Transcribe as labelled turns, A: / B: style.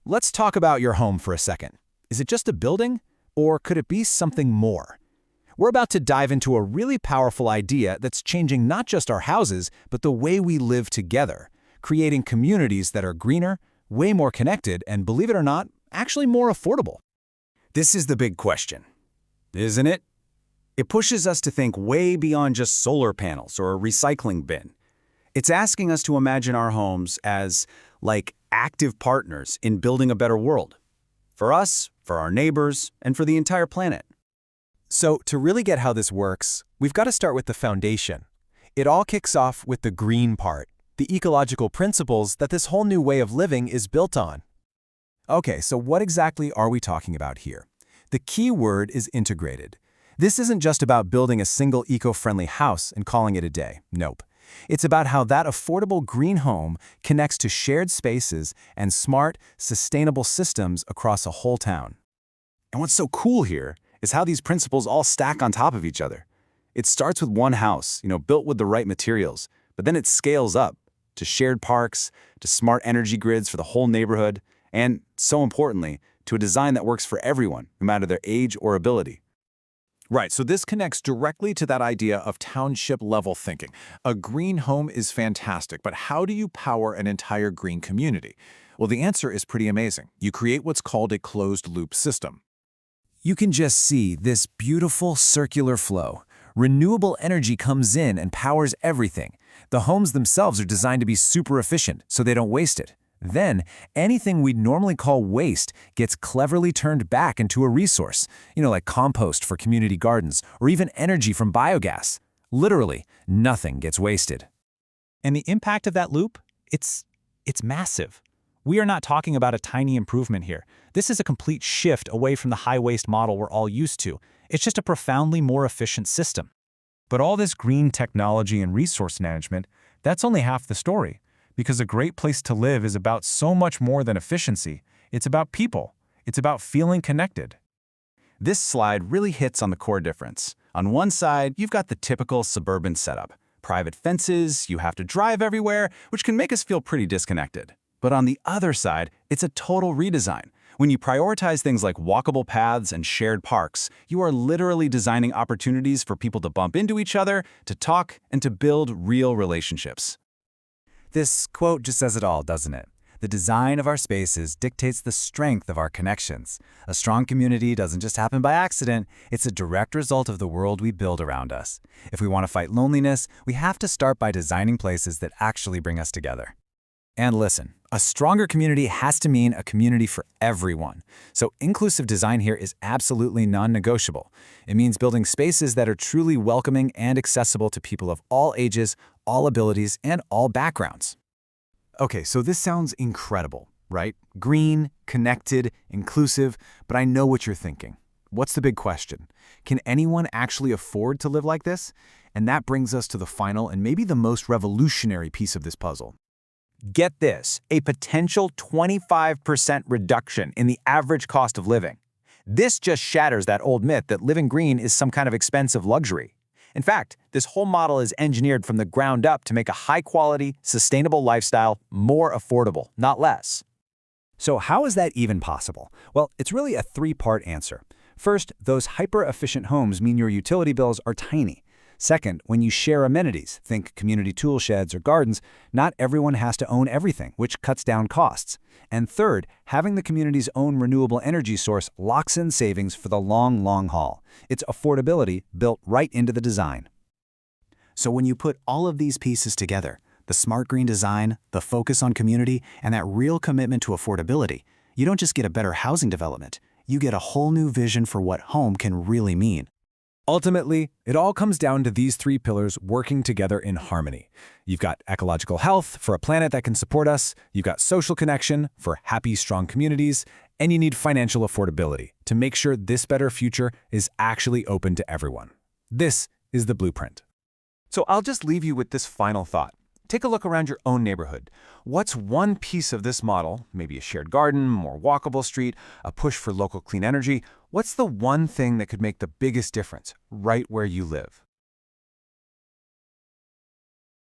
A: Let's talk about your home for a second. Is it just a building, or could it be something more? We're about to dive into a really powerful idea that's changing not just our houses, but the way we live together, creating communities that are greener, way more connected, and believe it or not, actually more affordable. This is the big question, isn't it? It pushes us to think way beyond just solar panels or a recycling bin. It's asking us to imagine our homes as, like, active partners in building a better world. For us, for our neighbors, and for the entire planet.
B: So, to really get how this works, we've got to start with the foundation. It all kicks off with the green part, the ecological principles that this whole new way of living is built on. Okay, so what exactly are we talking about here? The key word is integrated. This isn't just about building a single eco-friendly house and calling it a day. Nope. It's about how that affordable green home connects to shared spaces and smart, sustainable systems across a whole town.
A: And what's so cool here is how these principles all stack on top of each other. It starts with one house, built with the right materials, but then it scales up to shared parks, to smart energy grids for the whole neighborhood, and, so importantly, to a design that works for everyone, no matter their age or ability.
B: Right, so this connects directly to that idea of township-level thinking. A green home is fantastic, but how do you power an entire green community? Well, the answer is pretty amazing. You create what's called a closed-loop system.
A: You can just see this beautiful circular flow. Renewable energy comes in and powers everything. The homes themselves are designed to be super efficient, so they don't waste it. Then, anything we'd normally call waste gets cleverly turned back into a resource, like compost for community gardens, or even energy from biogas. Literally, nothing gets wasted.
C: And the impact of that loop? It's massive. We are not talking about a tiny improvement here. This is a complete shift away from the high-waste model we're all used to. It's just a profoundly more efficient system.
D: But all this green technology and resource management, that's only half the story. Because a great place to live is about so much more than efficiency. It's about people. It's about feeling connected.
A: This slide really hits on the core difference. On one side, you've got the typical suburban setup. Private fences, you have to drive everywhere, which can make us feel pretty disconnected. But on the other side, it's a total redesign. When you prioritize things like walkable paths and shared parks, you are literally designing opportunities for people to bump into each other, to talk, and to build real relationships.
E: This quote just says it all, doesn't it? The design of our spaces dictates the strength of our connections. A strong community doesn't just happen by accident, it's a direct result of the world we build around us. If we want to fight loneliness, we have to start by designing places that actually bring us together. And listen, a stronger community has to mean a community for everyone. So inclusive design here is absolutely non-negotiable. It means building spaces that are truly welcoming and accessible to people of all ages, all abilities, and all backgrounds. Okay, so this sounds incredible, right? Green, connected, inclusive, but I know what you're thinking. What's the big question? Can anyone actually afford to live like this? And that brings us to the final and maybe the most revolutionary piece of this puzzle.
C: Get this, a potential 25% reduction in the average cost of living. This just shatters that old myth that living green is some kind of expensive luxury. In fact, this whole model is engineered from the ground up to make a high-quality, sustainable lifestyle more affordable, not less.
E: So how is that even possible? Well, it's really a three-part answer. First, those hyper-efficient homes mean your utility bills are tiny. Second, when you share amenities, think community tool sheds or gardens, not everyone has to own everything, which cuts down costs. And third, having the community's own renewable energy source locks in savings for the long, long haul. It's affordability built right into the design. So when you put all of these pieces together, the smart green design, the focus on community, and that real commitment to affordability, you don't just get a better housing development, you get a whole new vision for what home can really mean.
B: Ultimately, it all comes down to these three pillars working together in harmony. You've got ecological health for a planet that can support us, you've got social connection for happy, strong communities, and you need financial affordability to make sure this better future is actually open to everyone. This is the blueprint. So I'll just leave you with this final thought. Take a look around your own neighborhood. What's one piece of this model, maybe a shared garden, more walkable street, a push for local clean energy, what's the one thing that could make the biggest difference right where you live?